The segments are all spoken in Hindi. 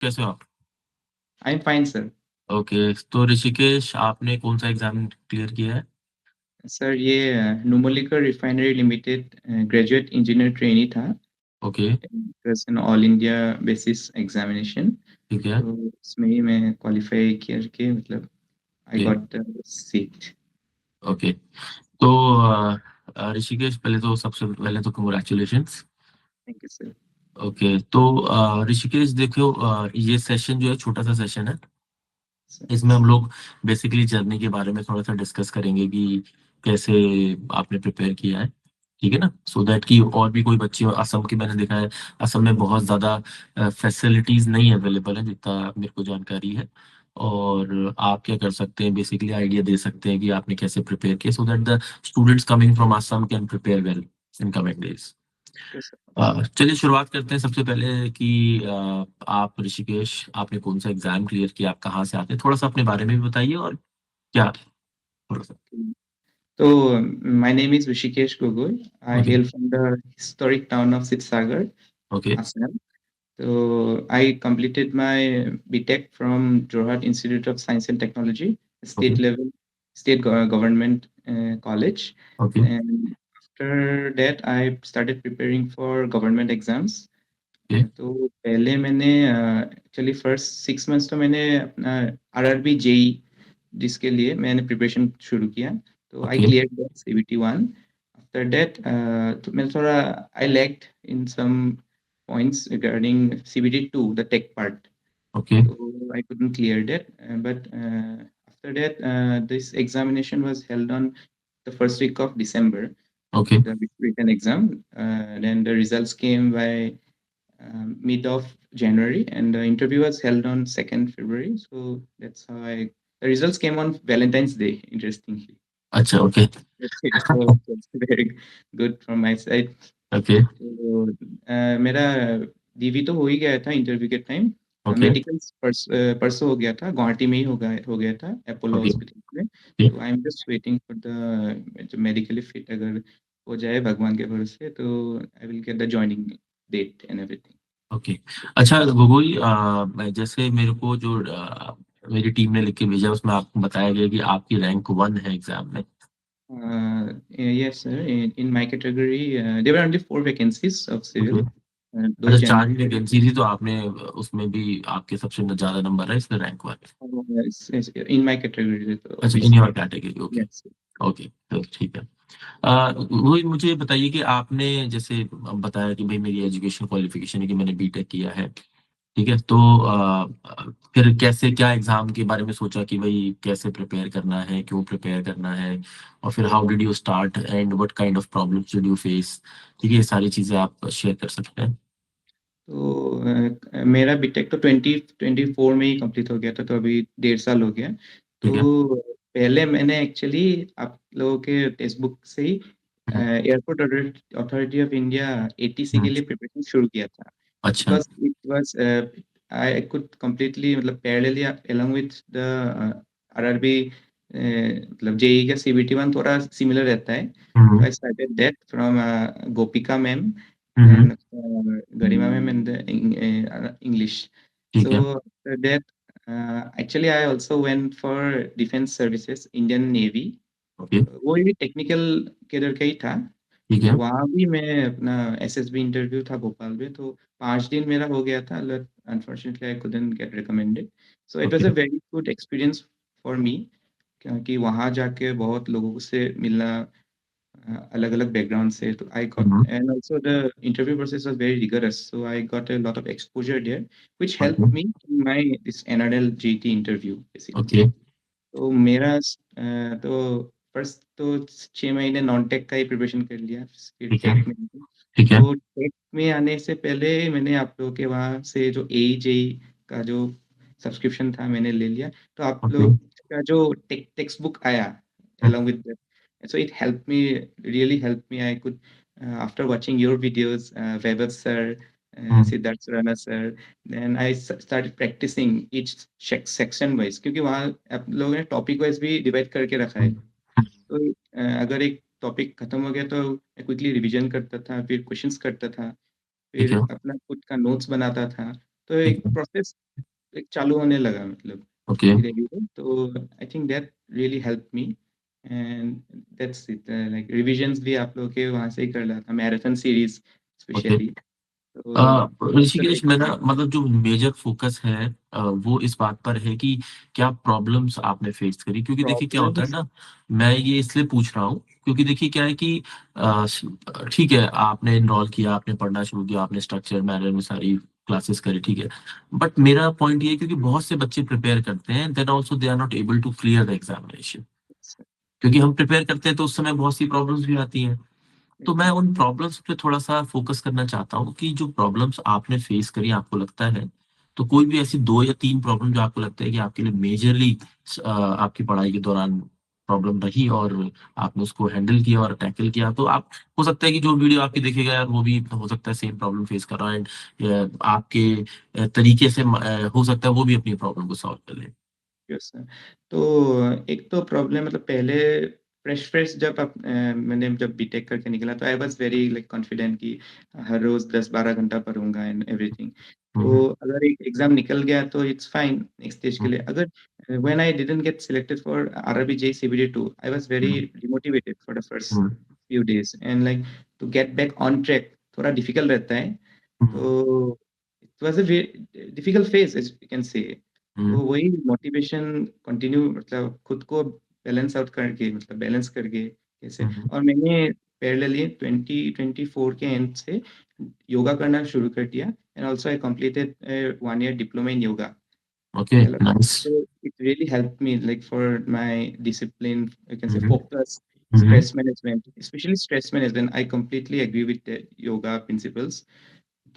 कैसे हो आप? I am fine sir. Okay, तो ऋषिकेश आपने कौन सा एग्जाम क्लियर किया है? सर ये Numaligarh refinery limited graduate engineer trainee था। Okay. An all India basis examination. ठीक है। तो इसमें ही मैं क्वालिफाई करके मतलब I okay. Got the seat. Okay. तो ऋषिकेश, पहले तो सबसे पहले तो congratulations. Thank you sir. Okay, तो ऋषिकेश देखो, ये सेशन जो है छोटा सा सेशन है। इसमें हम लोग बेसिकली जर्नी के बारे में थोड़ा सा डिस्कस करेंगे कि कैसे आपने प्रिपेयर किया है। ठीक है ना, सो दैट कि और भी कोई बच्चे असम की, मैंने देखा है असम में बहुत ज़्यादा फैसिलिटीज़ नहीं अवेलेबल है जितना मेरे को जानकारी है। और आप क्या कर सकते हैं, बेसिकली आइडिया दे सकते हैं कि आपने कैसे प्रिपेयर किया, so that the students coming from Assam can prepare well in coming days. चलिए शुरुआत करते हैं सबसे पहले कि आप ऋषिकेश, आपने कौन सा एग्जाम क्लियर किया, आप कहाँ से आते हैं, थोड़ा सा अपने बारे में भी बताइए और क्या थोड़ा सा। तो my name is Rishikesh Gogoi. I okay. Hello from the historic town of Sirsagar, okay. Assam. So I completed my BTech from Jorhat Institute of Science and Technology, okay. state level, government college. Okay. And after that, I started preparing for government exams. Okay. तो पहले मैंने एक्चुअली फर्स्ट 6 मंथ्स तो मैंने अपना RRB जेई जिसके लिए मैंने प्रिपरेशन शुरू किया। तो I okay. Clear CBT 1। After that तो मैं थोड़ा I lacked in some points regarding CBT 2, the tech part. Okay. So I couldn't clear that. But after that, this examination was held on the first week of December, okay. the written exam. Then the results came by mid of January, and the interview was held on 2nd February. So that's how I. The results came on Valentine's Day, interestingly. अच्छा। Okay. That's it. So that's very good from my side. Okay. तो मेरा डीवी तो हो ही गया था इंटरव्यू के टाइम। ओके। मेडिकल परसों हो गया था, गुवाहाटी में ही हो गया था अपोलो ओके। हॉस्पिटल में। तो I am just waiting for the medically fit, अगर हो जाए भगवान के भरोसे तो I will get the joining date and everything. Okay. अच्छा गोगोई, जैसे मेरे को जो मेरी टीम ने लिख के भेजा उसमें आपको बताया गया कि आपकी रैंक 1 है एग्जाम में। Yes, sir. In my category, there were only 4 vacancies of okay. civil. Though अच्छा, general, 4 ही वैकेंसी थी तो आपने उसमें भी आपके सबसे ज्यादा नंबर है इसमें रैंक 1। in my category, अच्छा, इन obviously. Your category. Okay. Yes. Okay, तो ठीक है। वही मुझे बताइए कि आपने जैसे बताया कि भाई मेरी एजुकेशन क्वालिफिकेशन है कि मैंने बीटेक किया है। ठीक है, तो फिर कैसे, क्या एग्जाम के बारे में सोचा कि भाई कैसे प्रिपेयर करना है, क्यों प्रिपेयर करना है, और फिर how did you start and what kind of problems did you face. ठीक है, ये सारी चीजें आप शेयर कर सकते हैं। तो मेरा बीटेक तो 2024 में ही कंप्लीट हो गया था, तो अभी 1.5 साल हो गया। ठीक है। तो पहले मैंने एक्चुअली आप लोगों के टेक्स्ट बुक से ही hmm. Airport authority of India ATC के हम्म। लिए प्रिपरेशन शुरू किया था। अच्छा। Because it was I could completely मतलब parallelly along with the RRB, मतलब जेई का CBT 1 थोड़ा सिमिलर रहता है। तो hmm. I started that from Gopika ma'am, hmm. then Garima ma'am and the English. ठीक So है। after that, actually I also went for defense services, Indian Navy. Okay. वो भी टेक्निकल केडर का ही था। ठीक तो है। वहाँ भी मैं अपना एसएसबी इंटरव्यू था भोपाल में, तो 5 दिन मेरा हो गया था। Unfortunately I couldn't get recommended. So it was okay. A very good experience for me, क्योंकि वहाँ जाके बहुत लोगों से मिलना, अलग अलग बैकग्राउंड से। तो I got, hmm. And also the interview process was very rigorous, so I got a lot of exposure there which help okay. Me in my this NRL GT interview basically. Okay. तो मेरा तो फर्स्ट तो 6 महीने नॉन टेक का ही प्रिपरेशन कर लिया, फिर ठीक है। टेक में। ठीक है। तो टेक में आने से पहले मैंने आप लोगों के वहाँ से जो ए जेई का जो सब्सक्रिप्शन था मैंने ले लिया। तो आप ओके। लोग का जो टेक्स्ट बुक आया along with that, so it helped me, really helped me. I could, after watching your videos, Vaibhav sir, hmm. Siddharth Surana sir, then I started practicing each section wise, क्योंकि वहाँ आप लोगों ने टॉपिक वाइज भी डिवाइड करके रखा है। तो अगर एक टॉपिक खत्म हो गया तो मैं क्विकली रिवीजन करता था, फिर क्वेश्चंस करता था, ठीक फिर है। अपना खुद का नोट्स बनाता था। तो ठीक एक है। प्रोसेस एक चालू होने लगा मतलब ओके। धीरे-धीरे। तो I think that really helped me and that's it. Like revisions भी आप लोगों के वहाँ से ही कर रहा था, मैराथन सीरीज़ ओके। स्पेशली। तो दैट्स द ऋषिकेश, मेरा टेक्निक। मतलब जो मेजर फोकस है वो इस बात पर है कि क्या प्रॉब्लम्स आपने फेस करी, क्योंकि देखिए क्या होता है प्रॉब्लम्स। ना, मैं ये इसलिए पूछ रहा हूँ क्योंकि देखिए क्या है कि ठीक है, आपने इनरोल किया, आपने पढ़ना शुरू किया, आपने स्ट्रक्चर मैनर में सारी क्लासेस करी, ठीक है, बट मेरा पॉइंट ये है क्योंकि बहुत से बच्चे प्रिपेयर करते हैं, then also they are not able to clear the examination. क्योंकि हम प्रिपेयर करते हैं तो उस समय बहुत सी प्रॉब्लम्स भी आती हैं। तो मैं उन प्रॉब्लम्स पे थोड़ा-सा फ़ोकस करना चाहता हूँ कि जो प्रॉब्लम्स आपने फ़ेस करी, आपको लगता है, तो कोई भी ऐसी 2 या 3 प्रॉब्लम जो आपको लगता है कि आपके लिए मेजरली आपकी पढ़ाई के दौरान प्रॉब्लम रही और आपने उसको हैंडल किया और टैकल किया। तो आप, हो सकता है कि जो वीडियो आपकी देखेगा यार, वो भी हो सकता है सेम प्रॉब्लम फ़ेस कर रहा है, एंड आपके तरीके से हो सकता है वो भी अपनी प्रॉब्लम को सॉल्व कर ले। Yes sir. तो एक तो प्रॉब्लम मतलब पहले फ्रेश मैंने जब बीटेक करके निकला तो आई वाज़ वेरी लाइक कॉन्फिडेंट कि हर रोज़ 10-12 घंटा पढ़ूँगा एंड एवरीथिंग। हुँ, तो हुँ, अगर एक एग्ज़ाम निकल गया तो इट्स फाइन नेक्स्ट स्टेज के हुँ, लिए। अगर when I didn't get selected for RRB JEE CBD 2 I was very um, demotivated for the first um, few days and like to get back on track थोड़ा डिफिकल्ट रहता है। हुँ, तो it was a way difficult phase as you can say. हुँ, तो वही मोटिवेशन कंटिन्यू मतलब खुद को बैलेंस आउट करके मतलब बैलेंस करके कैसे। हुँ, हुँ। और मैंने पैरेलली 2024 के एंड से योगा करना शुरू कर दिया and also I completed 1 year diploma in yoga. Okay, Hello. Nice. So it really helped me like for my discipline, I can hmm, say hmm, focus, hmm, hmm, stress management, especially stress management. I completely agree with the yoga principles.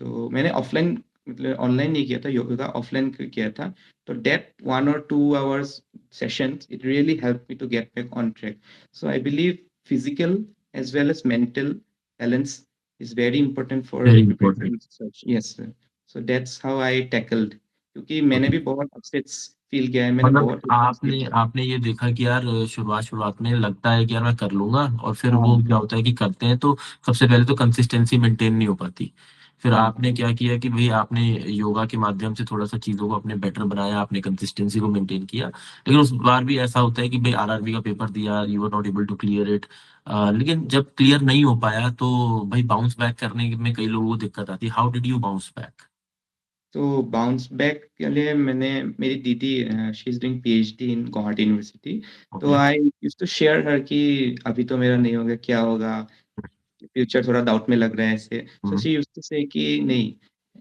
तो मैंने ऑफलाइन मतलब ऑनलाइन नहीं किया था, योगा ऑफलाइन किया था। तो that 1 or 2 hours sessions, it really helped me to get back on track. So I believe physical as well as mental balance is very important for very preparing important. research. Yes, sir. So that's how I tackled. क्योंकि मैंने भी बहुत अपसेट्स फील किया है, मैंने मतलब बहुत एग्ज़ाम्स दिए आपने हैं। आपने ये देखा कि यार शुरुआत में लगता है कि यार मैं कर लूँगा, और फिर वो हाँ, क्या होता है कि करते हैं तो सबसे पहले तो कंसिस्टेंसी मेंटेन नहीं हो पाती। फिर हाँ। आपने क्या किया कि भई आपने योगा के माध्यम से थोड़ा-सा चीज़ों को अपने बेटर बनाया, आपने कंसिस्टेंसी को मेंटेन किया। लेकिन उस बार भी ऐसा होता है कि भई आरआरबी का पेपर दिया, you are not able to clear it. लेकिन जब क्लियर नहीं हो पाया तो भई बाउंस बैक करने में कई लोगों को दिक्कत आती है। How did you bounce back? तो बाउंस बैक के लिए मैंने मेरी दीदी she is doing PhD in Guwahati university. तो okay. I used to share her कि अभी तो मेरा नहीं होगा, क्या होगा? फ्यूचर थोड़ा डाउट में लग रहा है ऐसे। सो हुँ, शी यूज्ड टू से कि नहीं,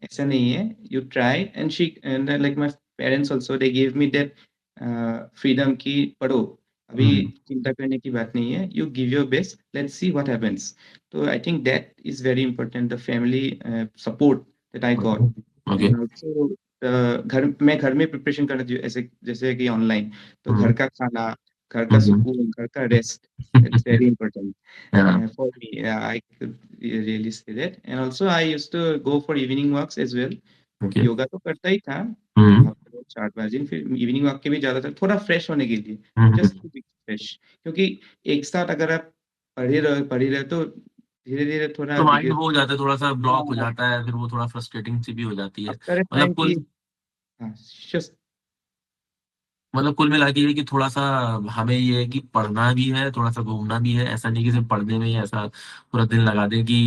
ऐसा नहीं है, you try and she and like my parents also they give me that freedom कि पढ़ो, अभी हुँ, चिंता करने की बात नहीं है, you give your best, let's see what happens. तो I think that is very important the family support that I okay, got okay. And also मैं घर में प्रिपरेशन कर रही हूँ ऐसे जैसे कि ऑनलाइन, तो घर हुँ, का खाना, घर का हुँ, हुँ। सुकून, घर का rest, that's very important Yeah, for me. Yeah, I could really say that. And also I used to go for evening walks as well. okay. Yoga तो करता ही था, हुँ, हफ्ते में 4-5 दिन, फिर इवनिंग वॉक के भी जाता था, थोड़ा फ्रेश होने के लिए, um, just um. To be fresh. क्योंकि एक साथ अगर आप पढ़ ही रहे तो धीरे-धीरे थोड़ा तो माइंड दिक्कत। वो हो जाता है, थोड़ा-सा ब्लॉक हो हाँ, जाता है, फिर वो थोड़ा फ्रस्ट्रेटिंग सी भी हो जाती है। आफ्टर अ मतलब टाइम कि कुल हाँ, जस्ट मतलब कुल मिला के ये है कि थोड़ा-सा हमें ये है कि पढ़ना भी है, थोड़ा-सा घूमना भी है। ऐसा नहीं कि सिर्फ़ पढ़ने में ही ऐसा पूरा दिन लगा दें कि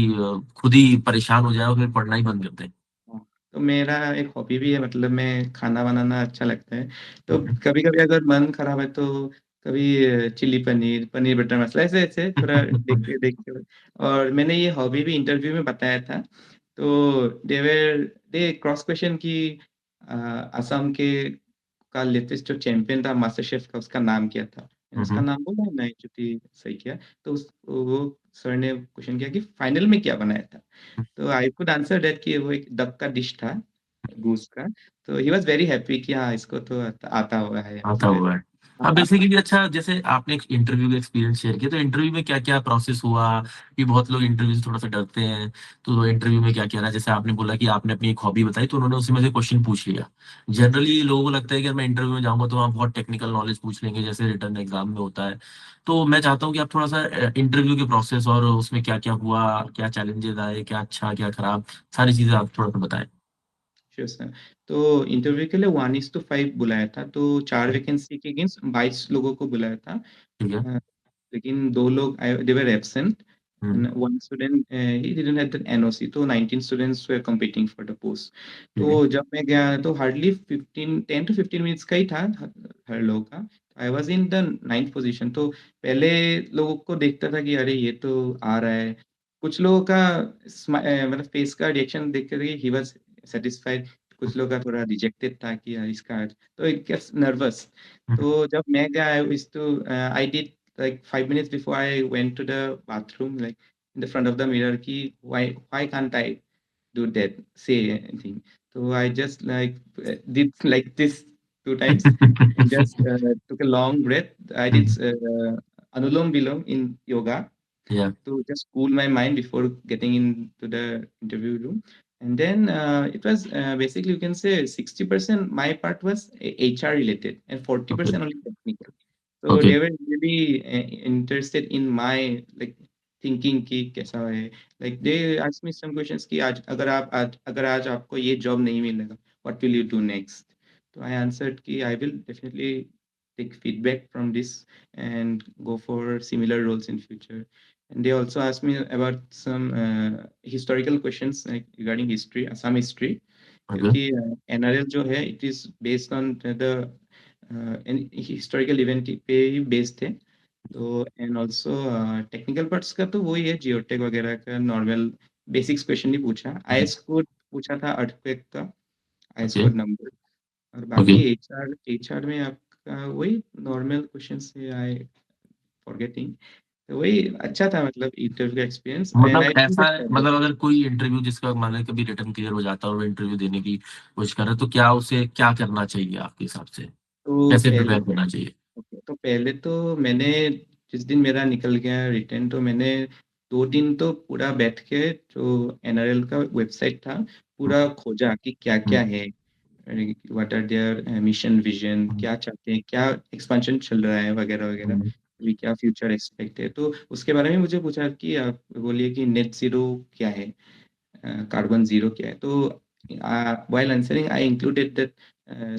खुद ही परेशान हो जाएँ और फिर पढ़ना ही बंद कर दें। हाँ, तो मेरा एक हॉबी भी है मतलब मैं खाना बनाना अच्छा लगता है। तो हुँ, हुँ। कभी-कभी अगर मन खराब है तो कभी चिली पनीर, पनीर बटर मसाला ऐसे-ऐसे थोड़ा देख के और मैंने ये हॉबी भी इंटरव्यू में बताया था। तो दे क्रॉस क्वेश्चन कि असम के का लेटेस्ट जो चैंपियन था मास्टर शेफ का उसका नाम क्या था? मैंने हुँ, उसका हुँ। नाम बोला, मैंने चूँकि सही किया। तो वो सर ने क्वेश्चन किया कि फाइनल में क्या बनाया था? तो आई कुड आंसर दैट कि वो एक डक का डिश था, गूस का। तो ही वाज़ वेरी हैप्पी कि हाँ, इसको तो आता हुआ है आता ऐसे। हुआ है। हाँ, हाँ, बेसिकली अच्छा, जैसे आपने एक इंटरव्यू का एक्सपीरियंस शेयर किया, तो इंटरव्यू में क्या-क्या प्रोसेस हुआ? कि बहुत लोग इंटरव्यू से थोड़ा-सा डरते हैं, तो इंटरव्यू में क्या-क्या रहा? जैसे आपने बोला कि आपने अपनी एक हॉबी बताई, तो उन्होंने उसी में से क्वेश्चन पूछ लिया। जनरली लोगों को लगता है कि अगर मैं इंटरव्यू में जाऊँगा, तो वहाँ बहुत टेक्निकल नॉलेज पूछ लेंगे, जैसे रिटन एग्ज़ाम में होता है। तो मैं चाहता हूँ कि आप थोड़ा-सा इंटरव्यू के प्रोसेस और उसमें क्या-क्या हुआ, क्या चैलेंजेज़ आए, क्या अच्छा, क्या खराब, सारी चीज़ें आप थोड़ा-सा बताएँ? Sure sir. तो इंटरव्यू के लिए 1:5 बुलाया था, तो 4 वैकेंसी के अगेंस्ट 22 लोगों को बुलाया था। ठीक है। लेकिन 2 लोग they were absent hmm. and one student he didn't have the NOC, तो 19 students were competing for the post। ठीक तो है। जब मैं गया तो हार्डली 10 to 15 मिनट्स का ही था हर लोग का। I was in the 9th position. तो पहले लोगों को देखता था कि अरे ये तो आ रहा है। कुछ लोगों का मतलब फेस का रिएक्शन देख कर ही वाज सेटिस्फाइड। कुछ लोगों का थोड़ा रिजेक्टेड था कि यार इसका, तो इट गेट्स नर्वस। हम्म। तो जब मैं गया I did like 5 minutes before I went to the bathroom, like in the front of the mirror, ki why can't I do that, say anything? So I just did like this 2 times and just took a long breath. I did Anulom Vilom in yoga या। to just cool my mind before getting into the interview room. And then it was basically, you can say 60% my part was HR related and okay. 40% only technical. So okay. they were really interested in my like thinking कि कैसा है। Like they asked me some questions कि आज आपको ये job नहीं मिलेगा, what will you do next? So I answered कि I will definitely take feedback from this and go for similar roles in future. And they also asked me about some historical questions like regarding history, Assam history, okay. क्योंकि NRL जो है it is based on the historical event पे ही बेस्ड थे। तो एंड ऑल्सो टेक्निकल पार्ट्स का तो वही है, जियोटेक वगैरह का नॉर्मल बेसिक्स क्वेश्चन ही पूछा। आईएस कोड पूछा था अर्थक्वेक का, आईएस ओके। Code number. और ओके। बाकी एचआर में आपका वही नॉर्मल क्वेश्चन से आई फॉरगेटिंग। तो वही अच्छा था, मतलब इंटरव्यू का एक्सपीरियंस एंड मतलब आई ऐसा थिंक है, मतलब अगर कोई इंटरव्यू जिसका मान लो कभी रिटर्न क्लियर हो जाता है और वो इंटरव्यू देने की कोशिश कर रहा है, तो क्या उसे क्या करना चाहिए आपके हिसाब से? तो कैसे पहले प्रिपेयर करना चाहिए? ओके, तो पहले तो मैंने जिस दिन मेरा निकल गया रिटर्न, तो मैंने 2 दिन तो पूरा बैठ के जो एनआरएल का वेबसाइट था हम्म। पूरा खोजा कि क्या क्या हम्म। है, what are their mission vision, hmm. क्या चाहते हैं, क्या एक्सपेंशन चल रहा है वगैरह वगैरह, हम्म। अभी क्या फ्यूचर एक्सपेक्ट है। तो उसके बारे में मुझे पूछा कि आप बोलिए कि नेट जीरो क्या है, कार्बन जीरो क्या है। तो while answering I included that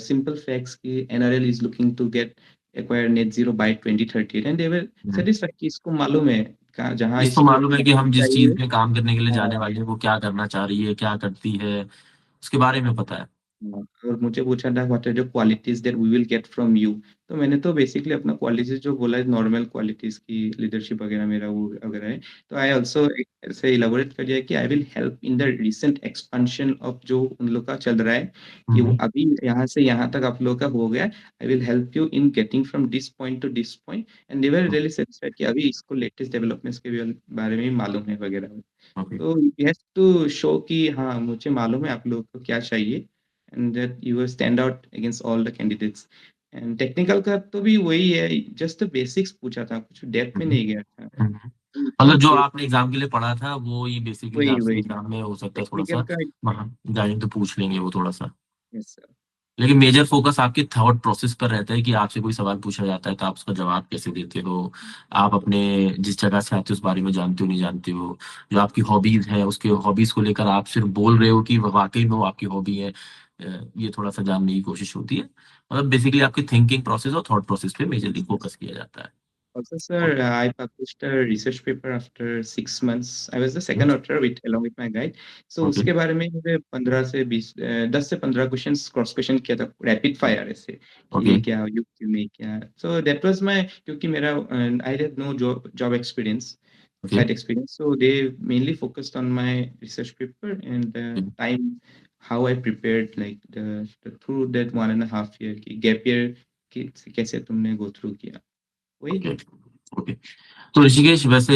simple facts कि NRL is looking to get acquire net zero by 2030 and they were hmm. satisfied कि इसको मालूम है जहाँ इसको इसको मालूम है कि हम जिस चाहिए। चीज में काम करने के लिए जाने हाँ, वाले हैं वो क्या करना चाह रही है, क्या करती है, उसके बारे में पता है। हाँ, और मुझे पूछा था what are the qualities that we will get from you. तो मैंने तो बेसिकली अपना क्वालिटीज जो बोला है, नॉर्मल क्वालिटीज की लीडरशिप वगैरह मेरा वो वगैरह है। तो आई ऑल्सो ऐसे इलाबोरेट कर दिया कि I will help in the recent expansion of जो उन लोग का चल रहा है, कि वो हम्म। अभी यहाँ से यहाँ तक आप लोग का हो गया। I will help you in getting from this point two this point and they were really satisfied कि अभी इसको लेटेस्ट डेवलपमेंट्स के बारे में ही मालूम है वगैरह। ओके। तो यू हैव टू शो कि हाँ मुझे मालूम है आप लोगों को क्या चाहिए and that you will stand out against all the candidates. And technical का तो भी वही है, जस्ट बेसिक्स पूछा था, कुछ डेप्थ में नहीं गया था। मतलब जो तो आपने एग्जाम के लिए पढ़ा था वो ही बेसिकली वही आपसे वही एग्जाम में हो सकता है थोड़ा टेक्निकल सा का। वहाँ जाएंगे तो पूछ लेंगे वो थोड़ा सा। Yes sir. लेकिन मेजर फोकस आपके थॉट प्रोसेस पर रहता है कि आपसे कोई सवाल पूछा जाता है तो आप उसका जवाब कैसे देते हो, आप अपने जिस जगह से आते हो उस बारे में जानते हो नहीं जानते हो, जो आपकी हॉबीज है उसके हॉबीज को लेकर आप सिर्फ बोल रहे हो कि वह वाकई में वो आपकी हॉबी है, ये थोड़ा सा जानने की कोशिश होती है। मतलब बेसिकली आपकी थिंकिंग प्रोसेस और थॉट प्रोसेस पे मेजरली फोकस किया जाता है। Also, sir, I published a research paper after 6 months. I was the second author with along with my guide. So okay. उसके बारे में मुझे 10 से 15 क्वेश्चंस क्रॉस क्वेश्चन किया था रैपिड फायर ऐसे कि ओके। ये क्या, यू क्यों नहीं क्या। सो दैट वाज माय, क्योंकि मेरा I had no job experience, okay. Site experience, so they mainly focused on my research paper and the time how I prepared, like the through that 1.5 year की gap year की कैसे तुमने go through किया वही। ओके। ओके। तो ऋषिकेश वैसे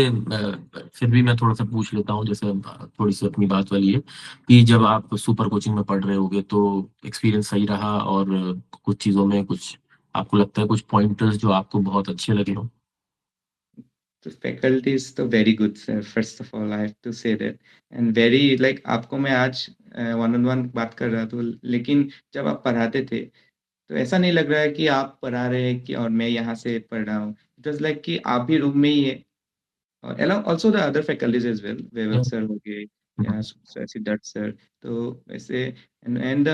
फिर भी मैं थोड़ा सा पूछ लेता हूँ, जैसे थोड़ी सी अपनी बात वाली है कि जब आप सुपर कोचिंग में पढ़ रहे होगे तो एक्सपीरियंस सही रहा और कुछ चीजों में कुछ आपको लगता है कुछ पॉइंटर्स जो आपको बहुत अच्छे लगे हो? The faculty is तो very good sir, first of all I have to say that, and very like आपको मैं आज वन ऑन वन बात कर रहा था, लेकिन जब आप पढ़ाते थे तो ऐसा नहीं लग रहा है कि आप पढ़ा रहे हैं कि और मैं यहाँ से पढ़ रहा हूँ। इट वाज लाइक कि आप भी रूम में ही है और along also the other faculties as well, वेवल Yeah. सर हो गए, या सिद्धार्थ सर। तो वैसे एंड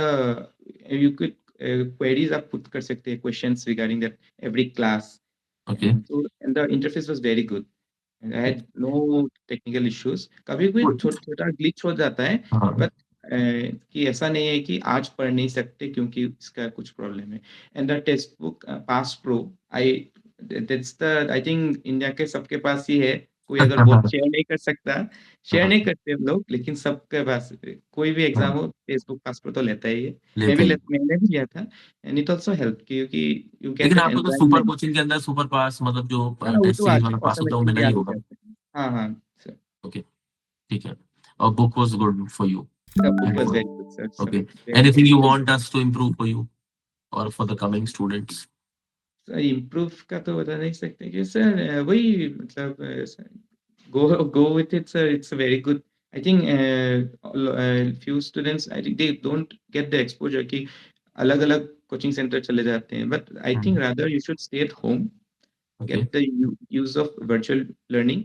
यू कुड क्वेरीज आप पुट कर सकते हैं, questions regarding that every class. Okay. And the interface was very good. I had no technical issues. कभी कोई छोटा ग्लिच हो जाता है, हाँ। बट कि ऐसा नहीं है कि आज पढ़ नहीं सकते क्योंकि इसका कुछ प्रॉब्लम है। And the text book pass pro, I that's the I think India के सबके पास ही है। कोई अगर बहुत शेयर नहीं कर सकता, शेयर नहीं करते हम लोग, लेकिन सबके पास कोई भी एग्जाम हो फेसबुक पास प्रो तो लेता ही है। लेते ही। मैंने भी लिया था, एंड इट ऑल्सो हेल्प क्योंकि यू गेट लेकिन दैट आपको तो सुपर एनवायरनमेंट। कोचिंग के अंदर सुपर पास मतलब जो हाँ, वो टेस्ट तो सीरीज वाला पास होता है वो मिला ऑटोमेटिकली ही आ होगा। जाता है। हाँ, हाँ सर। ओके, ठीक है। और book was good for you. The book was very good, sir. So okay. very anything good. You want us to improve for you और for the coming students? Sir improve का तो बता नहीं सकते कि सर वही मतलब go with it, sir. It's a very good. I think few students, I think they don't get the exposure कि अलग-अलग कोचिंग सेंटर चले जाते हैं. But I think rather you should stay at home, okay. get the use of virtual learning,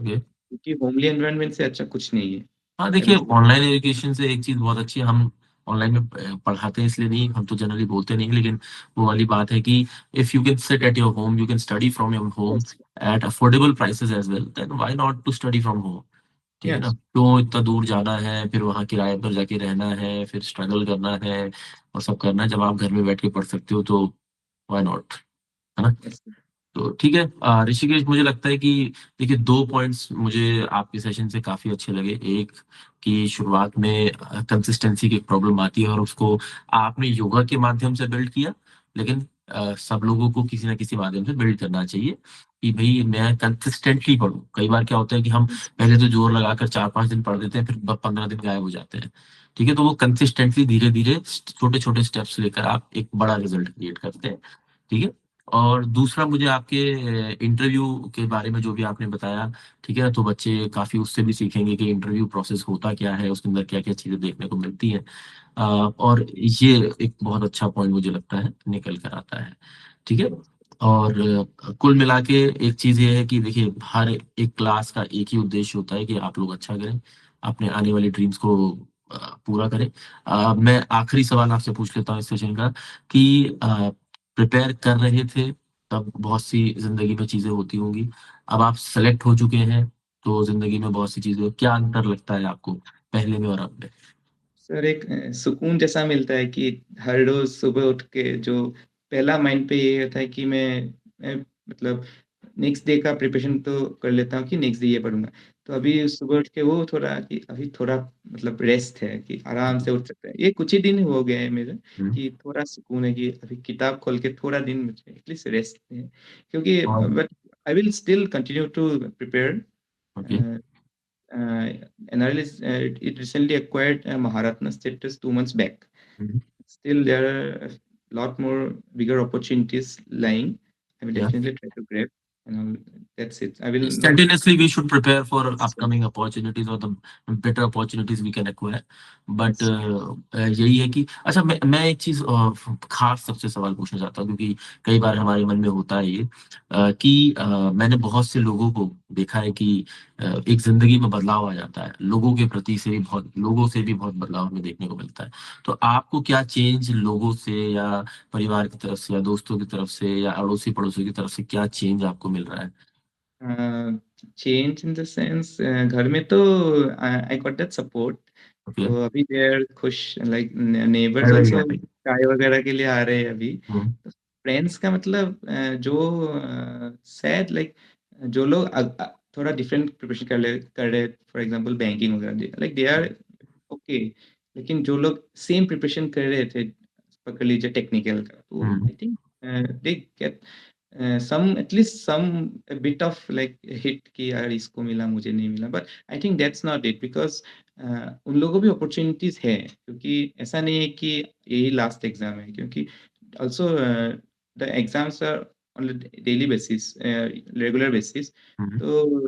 okay. क्योंकि होमली एनवायरनमेंट से अच्छा कुछ नहीं है. हाँ, I देखिए will say. ऑनलाइन एजुकेशन से एक चीज़ बहुत अच्छी है, हम ऑनलाइन में पढ़ाते हैं इसलिए नहीं, हम तो जनरली बोलते नहीं, लेकिन वो वाली बात है कि if you can sit at your home, you can study from your home Yes. At affordable prices as well, then why not to study from home? ठीक है ना? Yes. क्यों इतना दूर जाना है, फिर वहाँ किराए पर जाके रहना है, फिर स्ट्रगल करना है और सब करना है, जब आप घर में बैठ के पढ़ सकते हो तो व्हाई नॉट? है ना? Yes. तो ठीक है। ऋषिकेश, मुझे लगता है कि देखिए 2 पॉइंट्स मुझे आपके सेशन से काफ़ी अच्छे लगे। एक कि शुरुआत में कंसिस्टेंसी की एक प्रॉब्लम आती है और उसको आपने योगा के माध्यम से बिल्ड किया, लेकिन सब लोगों को किसी न किसी माध्यम से बिल्ड करना चाहिए कि भई मैं कंसिस्टेंटली पढूँ। कई बार क्या होता है कि हम पहले तो ज़ोर लगाकर 4-5 दिन पढ़ देते हैं, फिर ब 15 दिन गायब हो जाते हैं। ठीक है? तो वो कंसिस्टेंटली धीरे-धीरे छोटे-छोटे स्टेप्स लेकर आप एक बड़ा रिज़ल्ट क्रिएट करते हैं। ठीक है? और दूसरा मुझे आपके इंटरव्यू के बारे में जो भी आपने बताया, ठीक है? तो बच्चे काफ़ी उससे भी सीखेंगे कि इंटरव्यू प्रोसेस होता क्या है, उसके अंदर क्या-क्या चीज़ें देखने को मिलती हैं। और ये एक बहुत अच्छा पॉइंट मुझे लगता है निकल कर आता है। ठीक है? और कुल मिला के एक चीज़ ये है कि देखिए हर एक क्लास का एक ही उद्देश्य होता है कि आप लोग अच्छा करें, अपने आने वाली ड्रीम्स को अ, पूरा करें। मैं आखिरी सवाल आपसे पूछ लेता हूँ इस सेशन का कि प्रिपेयर कर रहे थे, तब बहुत सी ज़िंदगी में चीज़ें होती होंगी। अब आप सेलेक्ट हो चुके हैं, तो ज़िंदगी में बहुत सी चीज़ें क्या अंतर लगता है आपको पहले में और अब में? सर एक सुकून जैसा मिलता है कि हर रोज सुबह उठ के जो पहला माइंड पे ये होता है कि मैं मतलब नेक्स्ट डे का प्रिपरेशन तो कर लेता हूँ कि नेक्स्ट डे ये पढ़ूंगा। तो अभी सुबह उठ के वो थोड़ा कि अभी थोड़ा मतलब रेस्ट है कि आराम से उठ सकते हैं। ये कुछ ही दिन हो गए हैं मेरे हुँ। कि थोड़ा सुकून है कि अभी किताब खोल के थोड़ा दिन मुझे एटलीस्ट रेस्ट है, क्योंकि और but I will still continue to prepare. Okay. NRL it recently acquired a Maharatna status 2 months back. Hmm. Still, there are a lot more bigger opportunities lying. I will या definitely try to grab, and that's it. I will Yes, not. continuously we should prepare for Yes, sir. upcoming opportunities or the better opportunities we can acquire. But Yes. यही है कि अच्छा मैं एक चीज़ ख़ास सबसे सवाल पूछना चाहता हूँ क्योंकि कई बार हमारे मन में होता है ये कि मैंने बहुत से लोगों को देखा है कि एक ज़िंदगी में बदलाव आ जाता है। लोगों से भी बहुत बदलाव हमें देखने को मिलता है। तो आपको क्या चेंज लोगों से या परिवार की तरफ से या दोस्तों की तरफ से या अड़ोसी-पड़ोसियों की तरफ से क्या चेंज आपको मिल रहा है? चेंज इन द सेंस घर में तो I got that support. Okay. तो अभी दे आर खुश, like neighbours very also happy. चाय वगैरह के लिए आ रहे हैं अभी। हुँ। तो फ्रेंड्स का मतलब जो शायद लाइक जो लोग थोड़ा डिफरेंट प्रिपरेशन कर रहे फॉर एग्जांपल बैंकिंग वगैरह, लाइक दे आर ओके। लेकिन जो लोग सेम प्रिपरेशन कर रहे थे, पकड़ लीजिए टेक्निकल का, तो हुँ। I think they get some at least some a bit of like hit कि यार इसको मिला मुझे नहीं मिला, but I think that's not it because उन लोगों को भी अपॉर्चुनिटीज है, क्योंकि ऐसा नहीं है कि यही लास्ट एग्जाम है, क्योंकि also the exams are on daily basis, regular basis. हुँ। तो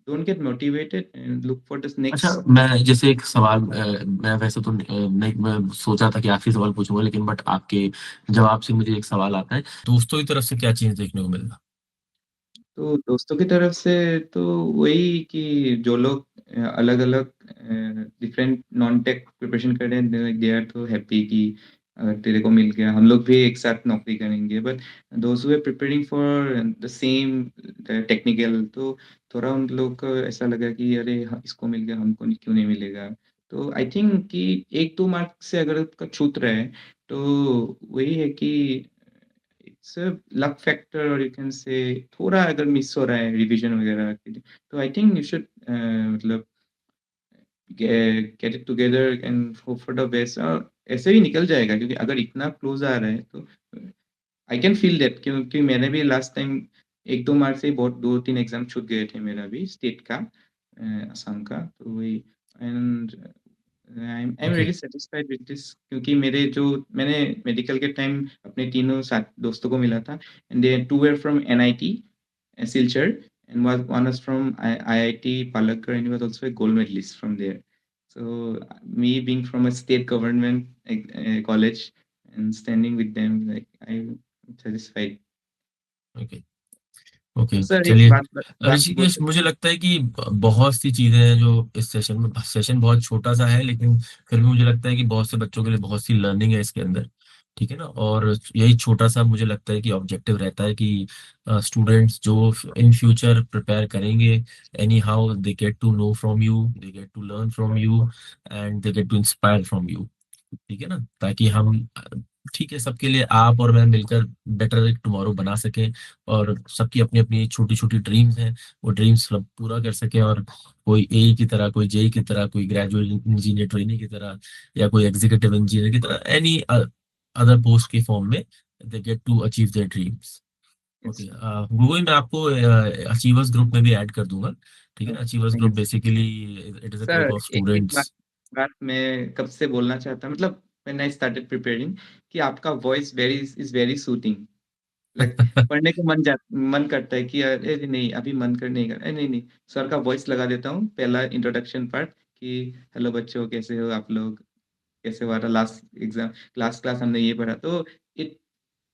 don't get motivated and look for the अच्छा, नेक्स्ट। मैं जैसे एक सवाल मैं वैसे तो नहीं, मैं सोचा था कि आखिरी सवाल पूछूँगा लेकिन बट आपके जवाब से मुझे एक सवाल आता है, दोस्तों की तरफ से क्या चेंज देखने को मिला? तो दोस्तों की तरफ से तो वही कि जो लोग अलग अलग डिफरेंट नॉन टेक प्रिपरेशन कर रहे हैं, दे आर तो हैप्पी कि अगर तेरे को मिल गया, हम लोग भी एक साथ नौकरी करेंगे। But those who are preparing for the same technical, तो थोड़ा उन लोग को ऐसा लगा कि अरे इसको मिल गया, हमको क्यों नहीं मिलेगा। तो आई थिंक कि 1-2 मार्क से अगर उसका छूट रहा है, तो वही है कि इट्स अ लक फैक्टर, और यू कैन से थोड़ा अगर मिस हो रहा है रिवीजन वगैरह के लिए, तो आई थिंक यू शुड मतलब get it together and hope for the best, और ऐसे ही निकल जाएगा, क्योंकि अगर इतना क्लोज आ रहा है तो आई कैन फील दैट, क्योंकि मैंने भी लास्ट टाइम 1-2 मार्क से ही बहुत 2-3 एग्जाम छूट गए थे मेरा भी स्टेट का, असम का, तो वही। And I am okay. Really satisfied with this, क्योंकि मेरे जो मैंने मेडिकल के टाइम अपने तीनों साथ दोस्तों को मिला था, and they two were from NIT Silchar, and one was from IIT Palakkad, and he was also a gold medalist from there. So me being from a state government college and standing with them, like I'm satisfied. Okay. Okay, तो सर एक चलिए। बात बात बोल ऋषिकेश, सकते मुझे लगता है कि बहुत सी चीजें हैं जो इस सेशन में, सेशन बहुत छोटा सा है लेकिन फिर भी मुझे लगता है कि बहुत से बच्चों के लिए बहुत सी लर्निंग है इसके अंदर। ठीक है ना? और यही छोटा सा मुझे लगता है कि ऑब्जेक्टिव रहता है कि स्टूडेंट्स जो इन फ्यूचर प्रिपेयर करेंगे, anyhow they get to know from you, they get to learn from you, and they get to inspire from you. ठीक है ना? ताकि हम ठीक है, सबके लिए आप और मैं मिलकर बेटर एक टुमारो बना सकें, और सबकी अपनी अपनी छोटी छोटी ड्रीम्स हैं, वो ड्रीम्स सब पूरा कर सकें, और कोई ए की तरह, कोई जे की तरह, कोई ग्रेजुएट इंजीनियर ट्रेनी की तरह, या कोई एग्जीक्यूटिव इंजीनियर की तरह, एनी अदर पोस्ट के फॉर्म में they get to achieve their dreams. हैं। ओके, गूगल मैं आपको अचीवर्स ग्रुप में भी ऐड कर दूंगा। ठीक है ना? Achievers thank group you basically it is a group sir. Of एक एक बात स्टूडेंट्स। बात मैं कब से बोलना चाहता, मतलब व्हेन आई स्टार्टेड प्रिपेयरिंग, कि आपका voice very is very soothing, like पढ़ने का मन करता है कि अरे नहीं, अभी मन कर नहीं कर, अरे नहीं नहीं, सर का वॉइस लगा देता हूँ पहला इंट्रोडक्शन पार्ट, कि हेलो बच्चों, कैसे हो आप लोग, कैसे हुआ था लास्ट एग्जाम, लास्ट क्लास हमने ये पढ़ा, तो इट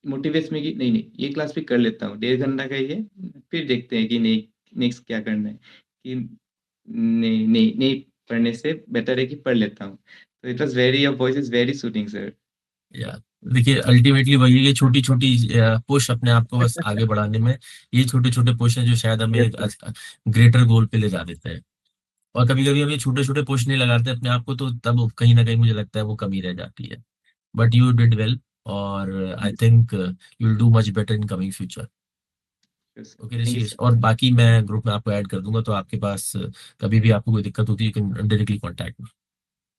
मोटिवेट्स में कि नहीं नहीं, ये क्लास भी कर लेता हूँ, 1.5 घंटा का ही है, फिर देखते हैं कि नहीं नेक्स्ट क्या करना है, कि नहीं नहीं नहीं, पढ़ने से बेटर है कि पढ़ लेता हूँ। तो it was very, your voice is very soothing sir. या देखिए, अल्टीमेटली वही है, ये छोटी छोटी पुश अपने आप को बस आगे बढ़ाने में, ये छोटे छोटे पुश हैं जो शायद हमें यस एक सर। ग्रेटर गोल पे ले जा देते हैं। और कभी कभी हम ये छोटे छोटे पुश नहीं लगाते अपने आप को, तो तब कहीं ना कहीं मुझे लगता है वो कमी रह जाती है। बट यू डिड वेल, और I think you will do much better in coming future. Yes sir, okay thank you Rishikesh, sir. और बाकी मैं ग्रुप में आपको ऐड कर दूंगा, तो आपके पास कभी भी आपको कोई दिक्कत होती है, you can directly contact me.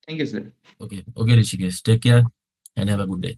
Thank you sir. Okay. Okay Rishikesh, take care and have a good day.